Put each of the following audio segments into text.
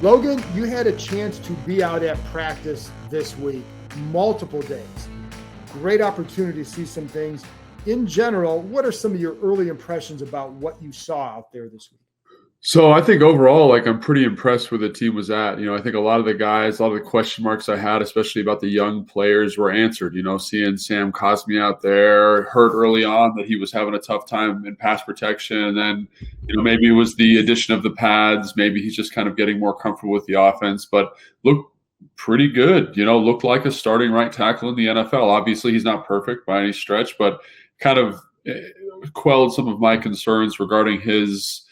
Logan, you had a chance to be out at practice this week, multiple days. Great opportunity to see some things. In general, what are some of your early impressions about what you saw out there this week? So I think overall, I'm pretty impressed where the team was at. I think a lot of the guys, a lot of the question marks I had, especially about the young players, were answered. Seeing Sam Cosmi out there, heard early on that he was having a tough time in pass protection. And then, maybe it was the addition of the pads. Maybe he's just kind of getting more comfortable with the offense, but looked pretty good. Looked like a starting right tackle in the NFL. Obviously, he's not perfect by any stretch, but kind of quelled some of my concerns regarding his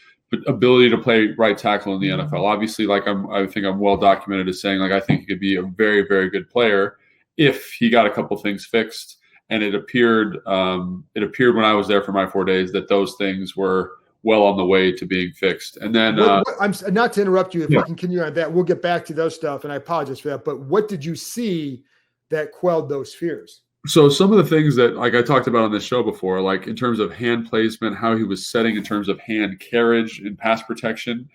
ability to play right tackle in the NFL. Obviously, I think I'm well documented as saying, I think he could be a very, very good player if he got a couple things fixed. And it appeared when I was there for my 4 days that those things were well on the way to being fixed. And then I'm not to interrupt you. If we continue on that, we'll get back to those stuff. And I apologize for that. But what did you see that quelled those fears? So some of the things that I talked about on this show before, in terms of hand placement, how he was setting in terms of hand carriage and pass protection,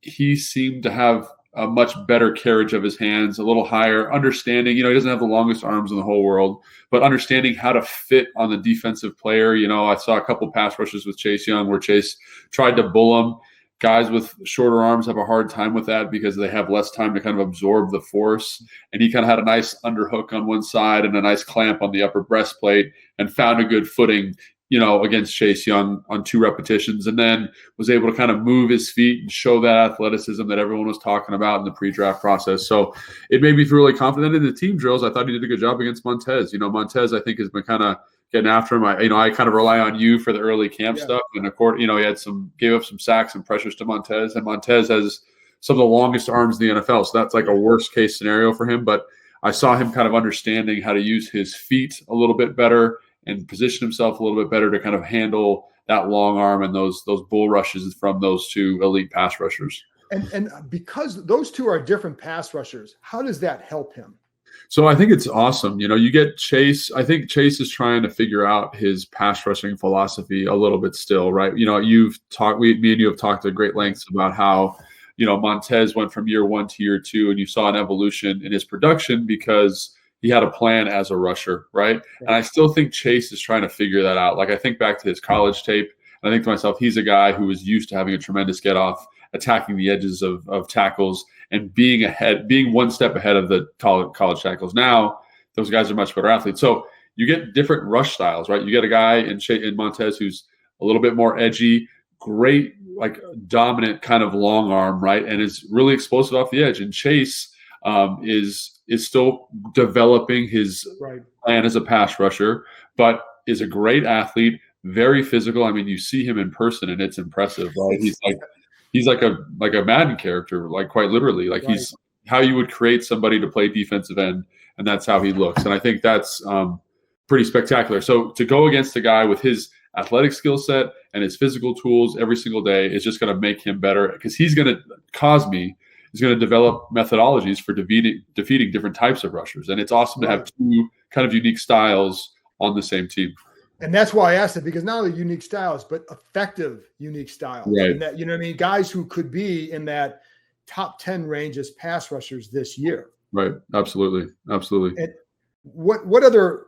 he seemed to have a much better carriage of his hands, a little higher, understanding, he doesn't have the longest arms in the whole world, but understanding how to fit on the defensive player. I saw a couple pass rushes with Chase Young where Chase tried to bull him. Guys with shorter arms have a hard time with that because they have less time to kind of absorb the force. And he kind of had a nice underhook on one side and a nice clamp on the upper breastplate and found a good footing, against Chase Young on 2 repetitions, and then was able to kind of move his feet and show that athleticism that everyone was talking about in the pre-draft process. So it made me feel really confident in the team drills. I thought he did a good job against Montez. Montez, I think, has been kind of getting after him. I kind of rely on you for the early camp stuff. And of course, he gave up some sacks and pressures to Montez, and Montez has some of the longest arms in the NFL. So that's a worst case scenario for him. But I saw him kind of understanding how to use his feet a little bit better and position himself a little bit better to kind of handle that long arm and those bull rushes from those 2 elite pass rushers. And because those 2 are different pass rushers, how does that help him? So I think it's awesome. You get Chase. I think Chase is trying to figure out his pass rushing philosophy a little bit still, right? Me and you have talked at great lengths about how, Montez went from year 1 to year 2, and you saw an evolution in his production because he had a plan as a rusher, right? And I still think Chase is trying to figure that out. I think back to his college tape, and I think to myself, he's a guy who was used to having a tremendous get off, attacking the edges of tackles, and being one step ahead of the college tackles. Now, those guys are much better athletes. So you get different rush styles, right? You get a guy in Montez who's a little bit more edgy, great, dominant kind of long arm, right? And is really explosive off the edge. And Chase is still developing his plan as a pass rusher, but is a great athlete, very physical. You see him in person and it's impressive, right? He's like a Madden character, quite literally. He's how you would create somebody to play defensive end, and that's how he looks. And I think that's pretty spectacular. So to go against a guy with his athletic skill set and his physical tools every single day is just going to make him better, because Cosmi is going to develop methodologies for defeating different types of rushers. And it's awesome to have 2 kind of unique styles on the same team. And that's why I asked it, because not only unique styles, but effective unique styles. Right. And that, guys who could be in that top 10 range as pass rushers this year. Right. Absolutely. Absolutely. And what other,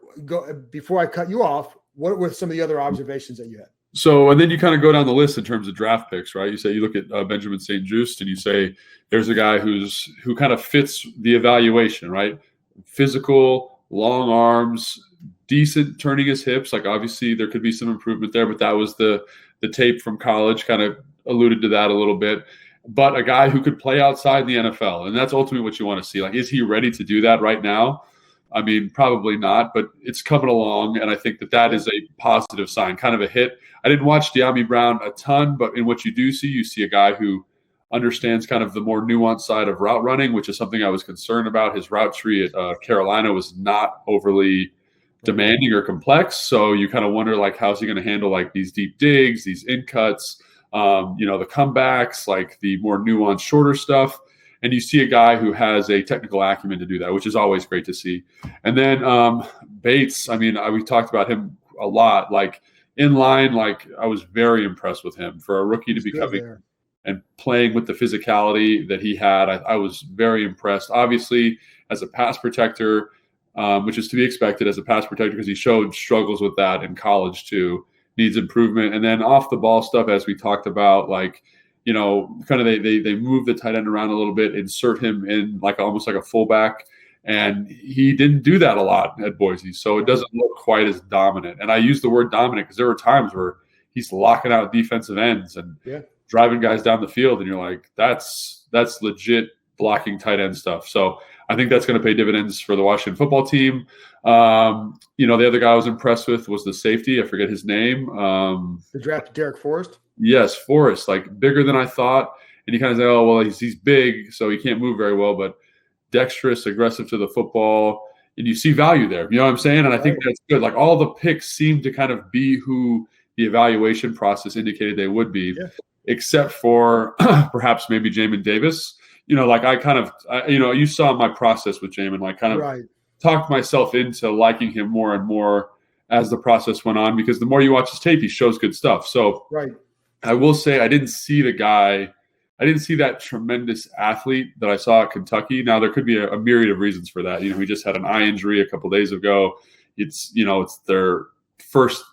before I cut you off, what were some of the other observations that you had? So, and then you kind of go down the list in terms of draft picks, right? You look at Benjamin St-Juste and you say, there's a guy who kind of fits the evaluation, right? Physical, long arms, decent turning his hips. Obviously there could be some improvement there, but that was the tape from college kind of alluded to that a little bit. But a guy who could play outside the NFL, and that's ultimately what you want to see. Is he ready to do that right now? Probably not, but it's coming along, and I think that is a positive sign, kind of a hit. I didn't watch De'Ami Brown a ton, but in what you see a guy who understands kind of the more nuanced side of route running, which is something I was concerned about. His route tree at Carolina was not overly demanding or complex, so you kind of wonder how's he going to handle these deep digs, these in cuts, the comebacks, the more nuanced, shorter stuff. And you see a guy who has a technical acumen to do that, which is always great to see. And then Bates, we talked about him a lot. In line, I was very impressed with him for a rookie to be coming and playing with the physicality that he had, I was very impressed. Obviously, as a pass protector, which is to be expected as a pass protector because he showed struggles with that in college too, needs improvement. And then off the ball stuff, as we talked about, like, you know, kind of they move the tight end around a little bit, insert him in like almost like a fullback. And he didn't do that a lot at Boise. So it doesn't look quite as dominant. And I use the word dominant because there were times where he's locking out defensive ends and driving guys down the field. And you're like, that's legit blocking tight end stuff. So I think that's going to pay dividends for the Washington football team. You know, the other guy I was impressed with was the safety. I forget his name. The draft, Derek Forrest. Yes, Forrest, like bigger than I thought. And you kind of say, oh, well, he's big, so he can't move very well, but dexterous, aggressive to the football, and you see value there. You know what I'm saying? And I think that's good. Like all the picks seem to kind of be who the evaluation process indicated they would be, except for perhaps maybe Jamin Davis. You know, like you know, you saw my process with Jamin, like kind of talked myself into liking him more and more as the process went on, because the more you watch his tape, he shows good stuff. So I will say I didn't see that tremendous athlete that I saw at Kentucky. Now, there could be a myriad of reasons for that. You know, he just had an eye injury a couple of days ago. It's their first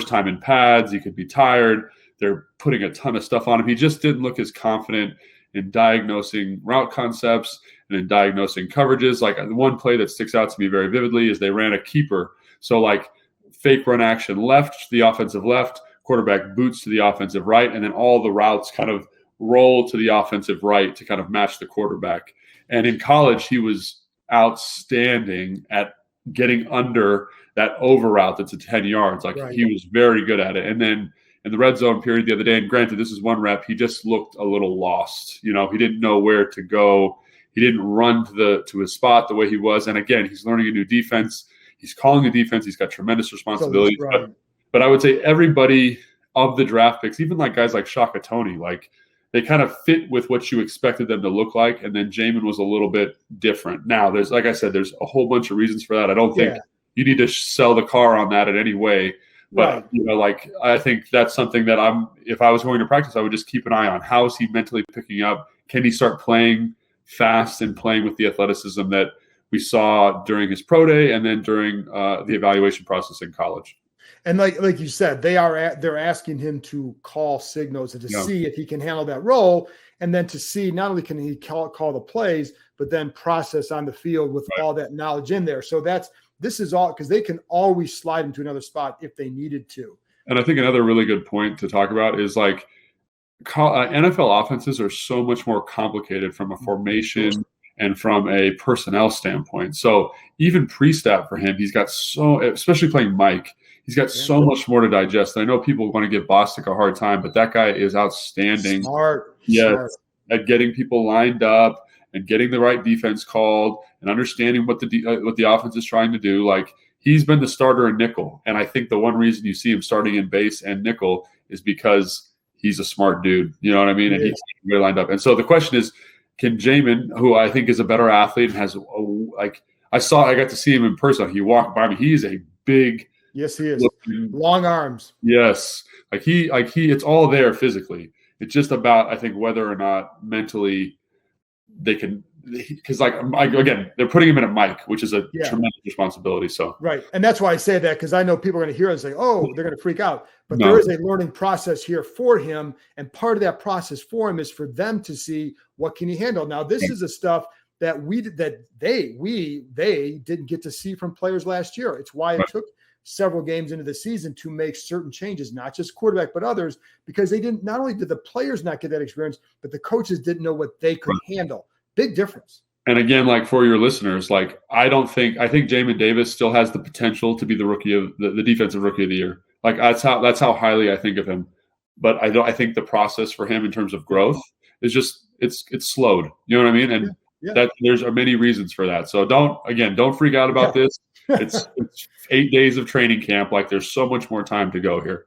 time in pads. He could be tired. They're putting a ton of stuff on him. He just didn't look as confident in diagnosing route concepts and in diagnosing coverages. Like one play that sticks out to me very vividly is they ran a keeper. So like fake run action left to the offensive left, quarterback boots to the offensive right, and then all the routes kind of roll to the offensive right to kind of match the quarterback. And in college, he was outstanding at getting under that over route that's at 10 yards. Like he was very good at it. And then in the red zone period the other day, and granted, this is one rep, he just looked a little lost. You know, he didn't know where to go. He didn't run to his spot the way he was. And again, he's learning a new defense. He's calling a defense. He's got tremendous responsibilities. But I would say everybody of the draft picks, even like guys like Shaka Toney, like they kind of fit with what you expected them to look like. And then Jamin was a little bit different. Now, there's, like I said, there's a whole bunch of reasons for that. I don't think you need to sell the car on that in any way. But, you know, like, I think that's something that if I was going to practice, I would just keep an eye on. How is he mentally picking up? Can he start playing fast and playing with the athleticism that we saw during his pro day and then during the evaluation process in college? And like you said, they're asking him to call signals and to see if he can handle that role, and then to see not only can he call the plays, but then process on the field with all that knowledge in there. So this is all because they can always slide him to another spot if they needed to. And I think another really good point to talk about is like NFL offenses are so much more complicated from a formation and from a personnel standpoint. So even pre-snap for him, he's got especially playing Mike, he's got so much more to digest. I know people want to give Bostic a hard time, but that guy is outstanding. Smart. At getting people lined up and getting the right defense called and understanding what the offense is trying to do. Like, he's been the starter in nickel. And I think the one reason you see him starting in base and nickel is because he's a smart dude. You know what I mean? And he's really lined up. And so the question is, can Jamin, who I think is a better athlete and has I got to see him in person. He walked by me. He's a big. Yes, he is. Long arms. Yes. It's all there physically. It's just about, I think, whether or not mentally they can, because again, they're putting him in at Mike, which is a tremendous responsibility. So and that's why I say that, because I know people are going to hear it and say, "Oh, they're going to freak out." But there is a learning process here for him, and part of that process for him is for them to see what can he handle. Now, this is the stuff that they didn't get to see from players last year. It's why it took several games into the season to make certain changes, not just quarterback, but others, because they didn't, not only did the players not get that experience, but the coaches didn't know what they could handle. Big difference. And again, like for your listeners, like I think Jamin Davis still has the potential to be the rookie of the defensive rookie of the year. Like that's how highly I think of him. But I think the process for him in terms of growth is just it's slowed. You know what I mean? And that there's many reasons for that. So don't freak out about this. It's 8 days of training camp. Like there's so much more time to go here.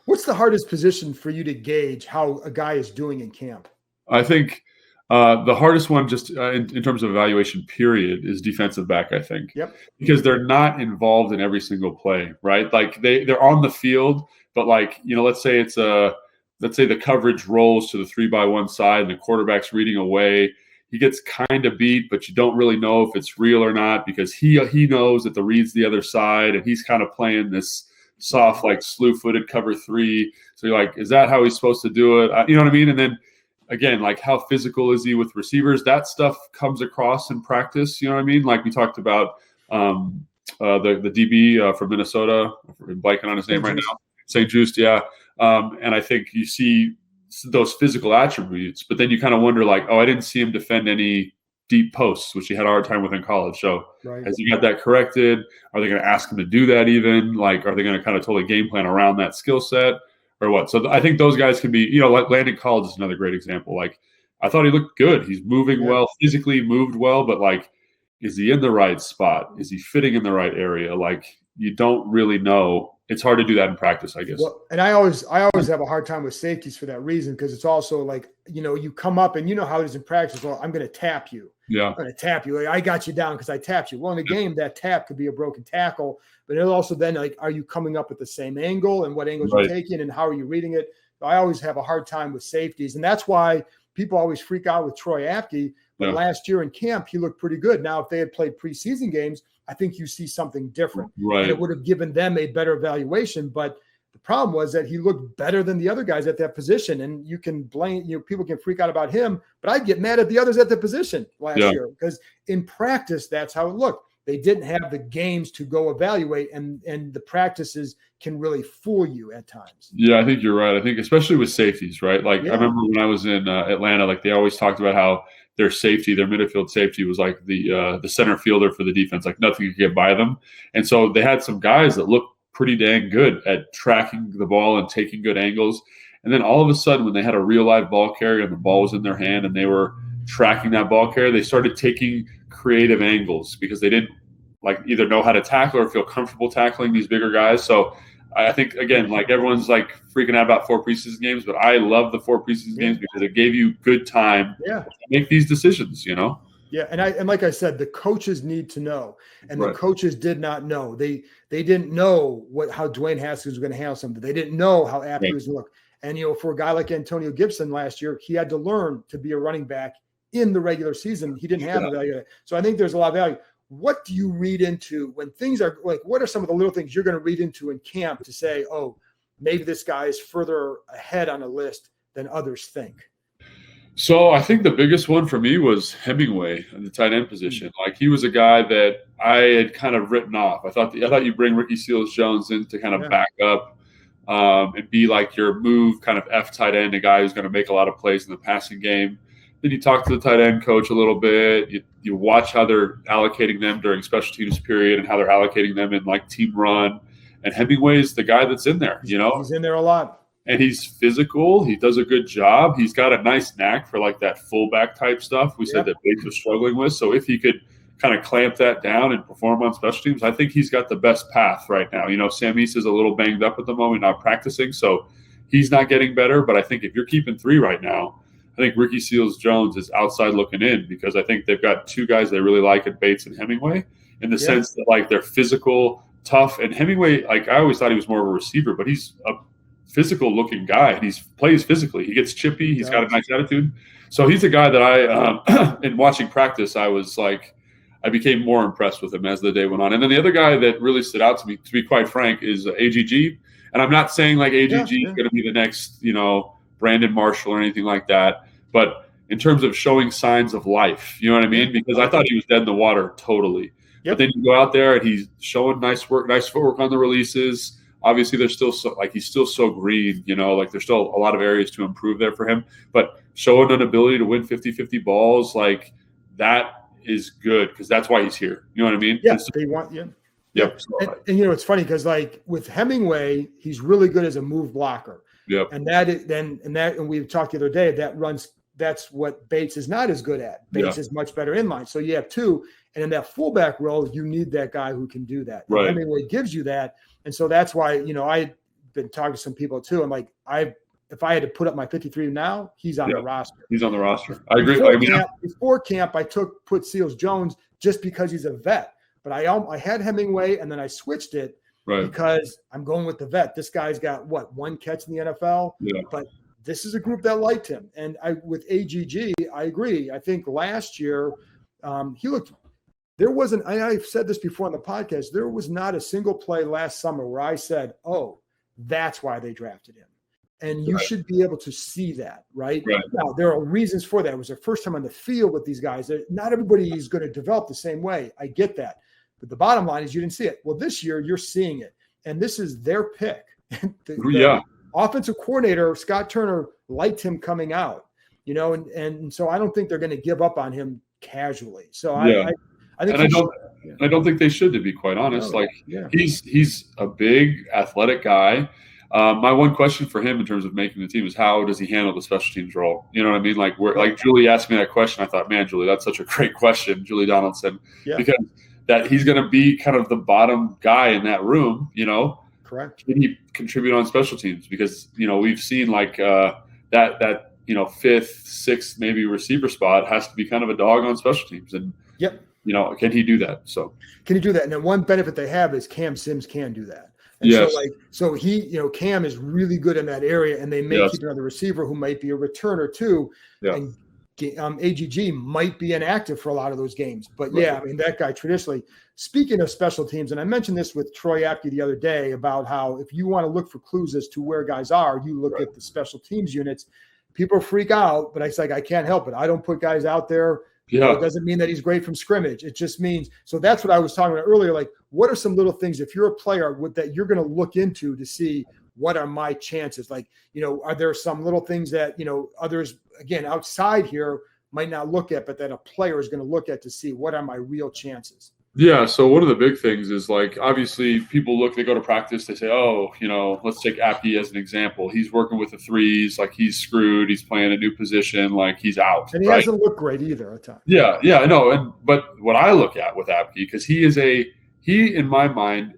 What's the hardest position for you to gauge how a guy is doing in camp? I think the hardest one, just in terms of evaluation period, is defensive back, I think. Because they're not involved in every single play, right? Like they're on the field, but like, let's say it's a let's say the coverage rolls to the 3-by-1 side and the quarterback's reading away. He gets kind of beat, but you don't really know if it's real or not because he knows that the read's the other side, and he's kind of playing this soft, like slew-footed cover 3. So you're like, is that how he's supposed to do it? You know what I mean? And then again, like how physical is he with receivers? That stuff comes across in practice. You know what I mean? Like we talked about the DB from Minnesota. I'm blanking on his name right now. St. Just, yeah. And I think you see those physical attributes, but then you kind of wonder like, oh, I didn't see him defend any deep posts, which he had a hard time with in college. So has he got that corrected? Are they going to ask him to do that even? Like, are they going to kind of totally game plan around that skill set or what? So I think those guys can be, you know, like Landon Collins is another great example. Like I thought he looked good. He's moving well, physically moved well, but like, is he in the right spot? Is he fitting in the right area? Like you don't really know. It's hard to do that in practice, I guess. Well, and I always have a hard time with safeties for that reason, because it's also like, you know, you come up and you know how it is in practice. Well, I'm going to tap you. Yeah. I'm going to tap you. Like, I got you down because I tapped you. Well, in the game, that tap could be a broken tackle, but it'll also then like, are you coming up at the same angle and what angles you're taking and how are you reading it? I always have a hard time with safeties. And that's why people always freak out with Troy Apke. But last year in camp, he looked pretty good. Now, if they had played preseason games, I think you see something different. Right. And it would have given them a better evaluation. But the problem was that he looked better than the other guys at that position. And you can blame, you know, people can freak out about him, but I'd get mad at the others at the position last year because in practice, that's how it looked. They didn't have the games to go evaluate, and the practices can really fool you at times. Yeah, I think you're right. I think especially with safeties, right? Like I remember when I was in Atlanta, like they always talked about how their safety, their midfield safety was like the center fielder for the defense, like nothing could get by them. And so they had some guys that looked pretty dang good at tracking the ball and taking good angles. And then all of a sudden, when they had a real live ball carrier and the ball was in their hand and they were tracking that ball carrier, they started taking creative angles because they didn't like either know how to tackle or feel comfortable tackling these bigger guys. So I think, again, like everyone's like freaking out about 4 preseason games, but I love the 4 preseason games because it gave you good time to make these decisions, you know? Yeah, and like I said, the coaches need to know, and the coaches did not know. They didn't know how Dwayne Haskins was going to handle something. They didn't know how Apke was going to look. And, you know, for a guy like Antonio Gibson last year, he had to learn to be a running back in the regular season. He didn't have the value. So I think there's a lot of value. What do you read into when things are like, what are some of the little things you're going to read into in camp to say, oh, maybe this guy is further ahead on a list than others think? So I think the biggest one for me was Hemingway in the tight end position. Like he was a guy that I had kind of written off. I thought you bring Ricky Seals-Jones in to kind of back up and be like your move kind of F tight end, a guy who's going to make a lot of plays in the passing game. Then you talk to the tight end coach a little bit. You watch how they're allocating them during special teams period and how they're allocating them in like team run. And Hemingway's the guy that's in there, you know? He's in there a lot. And he's physical. He does a good job. He's got a nice knack for like that fullback type stuff we said that Bates was struggling with. So if he could kind of clamp that down and perform on special teams, I think he's got the best path right now. You know, Sam East is a little banged up at the moment, not practicing. So he's not getting better. But I think if you're keeping 3 right now, I think Ricky Seals-Jones is outside looking in because I think they've got 2 guys they really like at Bates and Hemingway in the sense that like they're physical, tough. And Hemingway, like I always thought he was more of a receiver, but he's a physical looking guy and he plays physically. He gets chippy. He's got a nice attitude. So he's a guy that I, in watching practice, I was like, I became more impressed with him as the day went on. And then the other guy that really stood out to me, to be quite frank, is AGG. And I'm not saying like AGG is going to be the next, you know, Brandon Marshall or anything like that. But in terms of showing signs of life, you know what I mean? Because I thought he was dead in the water totally. But then you go out there and he's showing nice footwork on the releases. Obviously, there's still he's still so green, you know, like there's still a lot of areas to improve there for him. But showing an ability to win 50-50 balls, like that is good because that's why he's here. You know what I mean? Yeah, they want Yep. And you know, it's funny because like with Hemingway, he's really good as a move blocker. Yep. And we talked the other day that's what Bates is not as good at. Bates is much better in line. So you have 2, and in that fullback role, you need that guy who can do that. Right. And Hemingway gives you that. And so that's why, you know, I've been talking to some people too. I'm like, if I had to put up my 53 now, he's on the roster. He's on the roster. I agree. Before camp, I put Seals-Jones just because he's a vet. But I had Hemingway, and then I switched it because I'm going with the vet. This guy's got, 1 catch in the NFL? Yeah. But this is a group that liked him. And with AGG, I agree. I think last year there wasn't, I've said this before on the podcast, there was not a single play last summer where I said, oh, that's why they drafted him. And you should be able to see that, right? Now, there are reasons for that. It was their first time on the field with these guys. Not everybody is going to develop the same way. I get that. But the bottom line is you didn't see it. Well, this year you're seeing it. And this is their pick. the offensive coordinator, Scott Turner, liked him coming out, and so I don't think they're going to give up on him casually. So I think I don't think they should, to be quite honest. He's a big athletic guy. My one question for him in terms of making the team is how does he handle the special teams role? You know what I mean? Like Julie asked me that question. I thought, man, Julie, that's such a great question. Julie Donaldson, because that he's going to be kind of the bottom guy in that room, Correct. Can he contribute on special teams? Because, we've seen that fifth, sixth, maybe receiver spot has to be kind of a dog on special teams. And, can he do that? So can he do that? And then one benefit they have is Cam Sims can do that. And so he, Cam is really good in that area, and they may keep another receiver who might be a returner too. Yeah. And AGG might be inactive for a lot of those games. But that guy traditionally, speaking of special teams, and I mentioned this with Troy Apke the other day about how if you want to look for clues as to where guys are, you look at the special teams units. People freak out, but it's like, I can't help it. I don't put guys out there. It doesn't mean that he's great from scrimmage. It just means, so that's what I was talking about earlier. Like, what are some little things, if you're a player that you're going to look into to see what are my chances? Like, are there some little things that, others, again, outside here might not look at, but that a player is going to look at to see what are my real chances? Yeah. So one of the big things is obviously people they go to practice, they say, oh, let's take Apke as an example. He's working with the threes, he's screwed. He's playing a new position, he's out. And he hasn't looked great either at times. Yeah. Yeah, I know. But what I look at with Apke, because he in my mind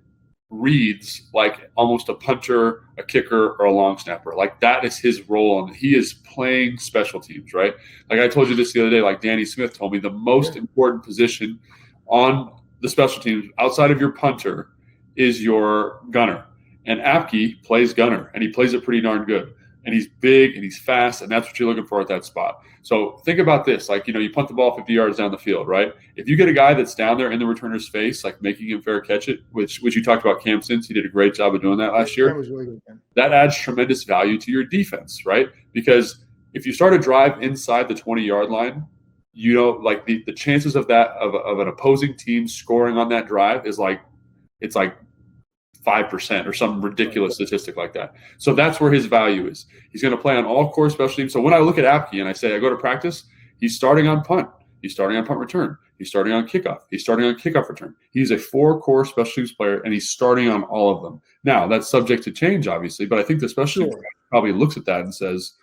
reads like almost a punter, a kicker, or a long snapper. That is his role. And he is playing special teams, right? I told you this the other day, Danny Smith told me the most important position on the special teams outside of your punter is your gunner. And Apke plays gunner, and he plays it pretty darn good. And he's big and he's fast, and that's what you're looking for at that spot. So think about this. You punt the ball 50 yards down the field, right? If you get a guy that's down there in the returner's face, making him fair catch it, which you talked about Cam Sims, he did a great job of doing that last year. That was really good. That adds tremendous value to your defense, right? Because if you start a drive inside the 20-yard line, the chances of an opposing team scoring on that drive is it's 5% or some ridiculous statistic like that. So that's where his value is. He's going to play on all core special teams. So when I look at Apke and I go to practice, he's starting on punt. He's starting on punt return. He's starting on kickoff. He's starting on kickoff return. He's a 4 core special teams player, and he's starting on all of them. Now, that's subject to change, obviously, but I think the special teams guy probably looks at that and says,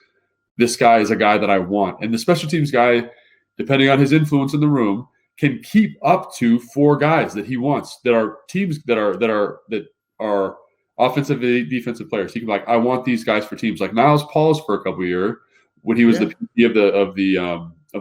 this guy is a guy that I want. And the special teams guy, depending on his influence in the room, can keep up to 4 guys that he wants that are teams that are offensive and defensive players. He can be I want these guys for teams. Niles Pauls for a couple of years when he was the PT of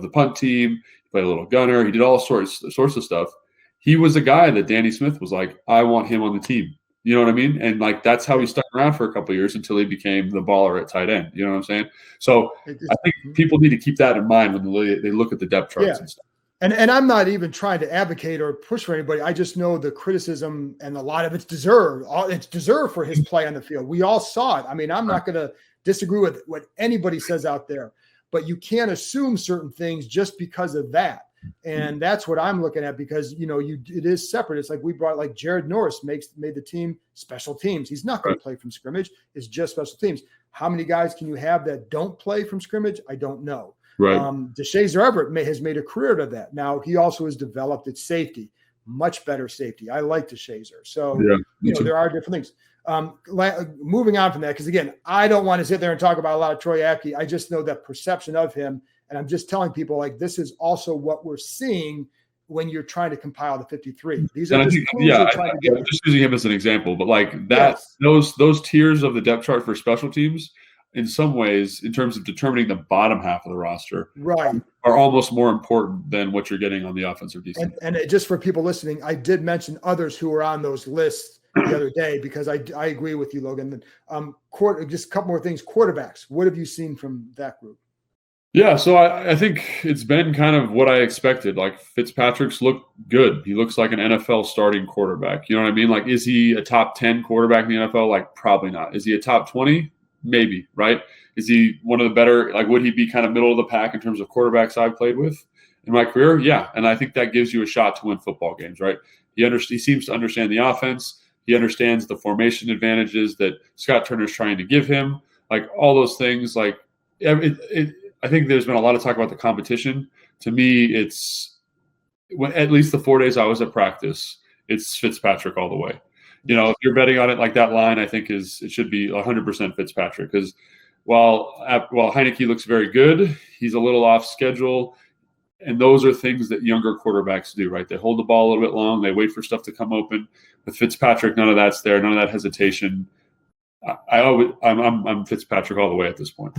the punt team. He played a little gunner. He did all sorts of stuff. He was a guy that Danny Smith was I want him on the team. You know what I mean? And that's how he stuck around for a couple of years until he became the baller at tight end. You know what I'm saying? So I think people need to keep that in mind when they look at the depth charts and stuff. And I'm not even trying to advocate or push for anybody. I just know the criticism, and a lot of it's deserved. It's deserved for his play on the field. We all saw it. I mean, I'm not going to disagree with what anybody says out there, but you can't assume certain things just because of that. And that's what I'm looking at, because it is separate. It's we brought Jared Norris made the team special teams. He's not going to play from scrimmage. It's just special teams. How many guys can you have that don't play from scrimmage? I don't know. Right. DeShazer Everett has made a career to that. Now he also has developed its safety, much better safety. I like DeShazer. So there are different things. Moving on from that, because again, I don't want to sit there and talk about a lot of Troy Apke. I just know that perception of him. And I'm just telling people this is also what we're seeing when you're trying to compile the 53. These are I'm just using him as an example, but those tiers of the depth chart for special teams, in some ways, in terms of determining the bottom half of the roster, are almost more important than what you're getting on the offensive defense. And just for people listening, I did mention others who are on those lists the other day, because I agree with you, Logan. Just a couple more things. Quarterbacks, what have you seen from that group? Yeah, so I think it's been kind of what I expected. Like Fitzpatrick's looked good. He looks like an NFL starting quarterback. You know what I mean? Like, is he a top 10 quarterback in the NFL? Like, probably not. Is he a top 20? Maybe, right? Is he one of the better, like, would he be kind of middle of the pack in terms of quarterbacks I've played with in my career? Yeah. And I think that gives you a shot to win football games, right? He seems to understand the offense. He understands the formation advantages that Scott Turner's trying to give him. Like, all those things, like, I think there's been a lot of talk about the competition. To me, it's at least the 4 days I was at practice, it's Fitzpatrick all the way. You know, if you're betting on it, like, that line, I think it should be 100% Fitzpatrick, because while Heineke looks very good, he's a little off schedule. And those are things that younger quarterbacks do, right? They hold the ball a little bit long. They wait for stuff to come open. With Fitzpatrick, none of that's there. None of that hesitation. I'm Fitzpatrick all the way at this point.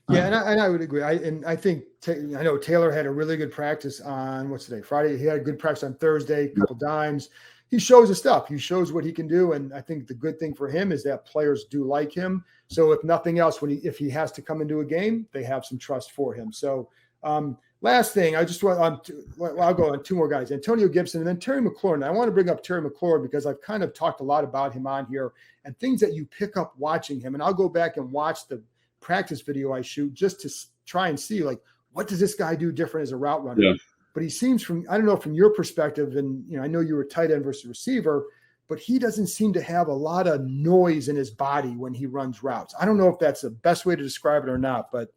Yeah, and I would agree. I know Taylor had a really good practice on what's today, Friday. He had a good practice on Thursday, a couple dimes. He shows his stuff. He shows what he can do, and I think the good thing for him is that players do like him. So if nothing else, if he has to come into a game, they have some trust for him. So last thing, I just want I'll go on two more guys, Antonio Gibson and then Terry McLaurin. I want to bring up Terry McLaurin because I've kind of talked a lot about him on here and things that you pick up watching him. And I'll go back and watch the practice video I shoot just to try and see, like, what does this guy do different as a route runner? Yeah. But he seems, I don't know, from your perspective, and I know you were tight end versus receiver, but he doesn't seem to have a lot of noise in his body when he runs routes. I don't know if that's the best way to describe it or not, but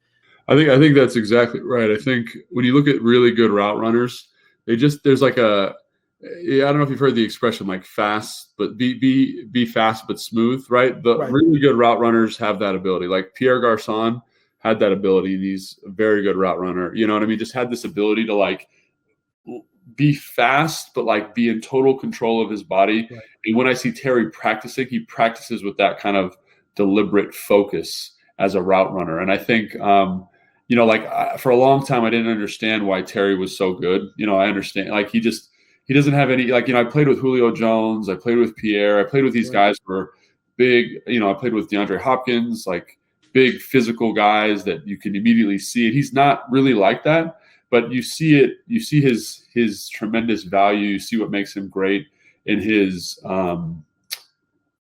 I think that's exactly right. I think when you look at really good route runners, there's like I don't know if you've heard the expression, like, fast, but be fast but smooth, right? Right. Really good route runners have that ability. Like Pierre Garçon had that ability, and he's a very good route runner. You know what I mean? Just had this ability to, like, be fast, but, like, be in total control of his body. Right. And when I see Terry practicing, he practices with that kind of deliberate focus as a route runner. And I think, for a long time, I didn't understand why Terry was so good. I understand, like, he doesn't have any, like, I played with Julio Jones. I played with Pierre. I played with these guys who were big. I played with DeAndre Hopkins, like, big physical guys that you can immediately see it. He's not really like that, but you see it. You see his tremendous value. You see what makes him great in his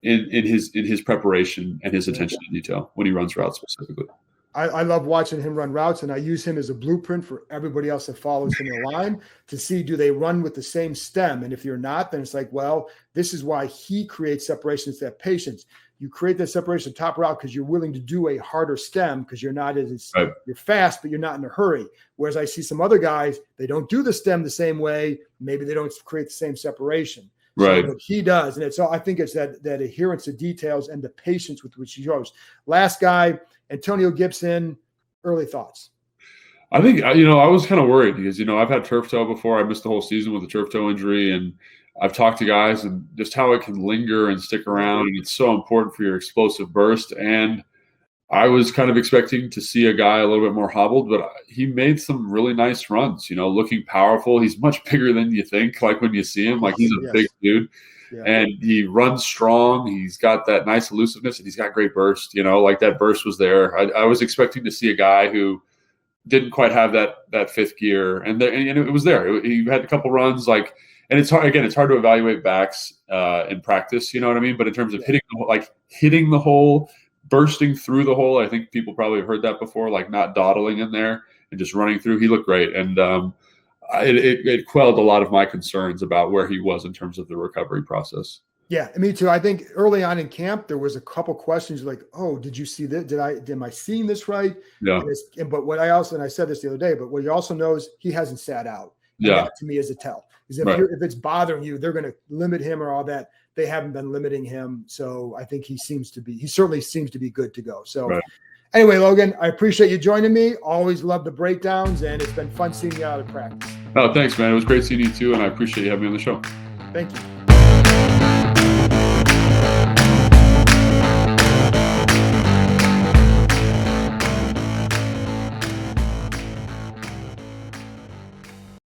in his preparation and his attention to detail when he runs routes specifically. I love watching him run routes, and I use him as a blueprint for everybody else that follows him in the line to see, do they run with the same stem? And if you're not, then it's like, well, this is why he creates separation. It's that patience. You create that separation top route because you're willing to do a harder stem because you're not as right. You're fast, but you're not in a hurry. Whereas I see some other guys, they don't do the stem the same way. Maybe they don't create the same separation. Right. So, but he does. And I think it's that adherence to details and the patience with which he goes. Last guy, Antonio Gibson, early thoughts. I think, I was kind of worried because, I've had turf toe before. I missed the whole season with a turf toe injury, and I've talked to guys and just how it can linger and stick around. And it's so important for your explosive burst. And I was kind of expecting to see a guy a little bit more hobbled, but he made some really nice runs, looking powerful. He's much bigger than you think, like, when you see him, like, he's a big dude. Yeah. And he runs strong. He's got that nice elusiveness, and he's got great burst. Like, that burst was there. I was expecting to see a guy who didn't quite have that fifth gear, and it was there. He had a couple runs, like, and it's hard. Again, it's hard to evaluate backs in practice. You know what I mean? But in terms of hitting the hole, bursting through the hole, I think people probably have heard that before. Like, not dawdling in there and just running through. He looked great, and it quelled a lot of my concerns about where he was in terms of the recovery process. Yeah, me too. I think early on in camp, there was a couple questions like, "Oh, did you see this? Am I seeing this right?" Yeah. But what I said this the other day, but what he also knows, he hasn't sat out. And that, to me, is a tell. Is if it's bothering you, they're going to limit him or all that. They haven't been limiting him, so I think he certainly seems to be good to go. So. Right. Anyway, Logan, I appreciate you joining me. Always love the breakdowns, and it's been fun seeing you out of practice. Oh, thanks, man. It was great seeing you too, and I appreciate you having me on the show. Thank you.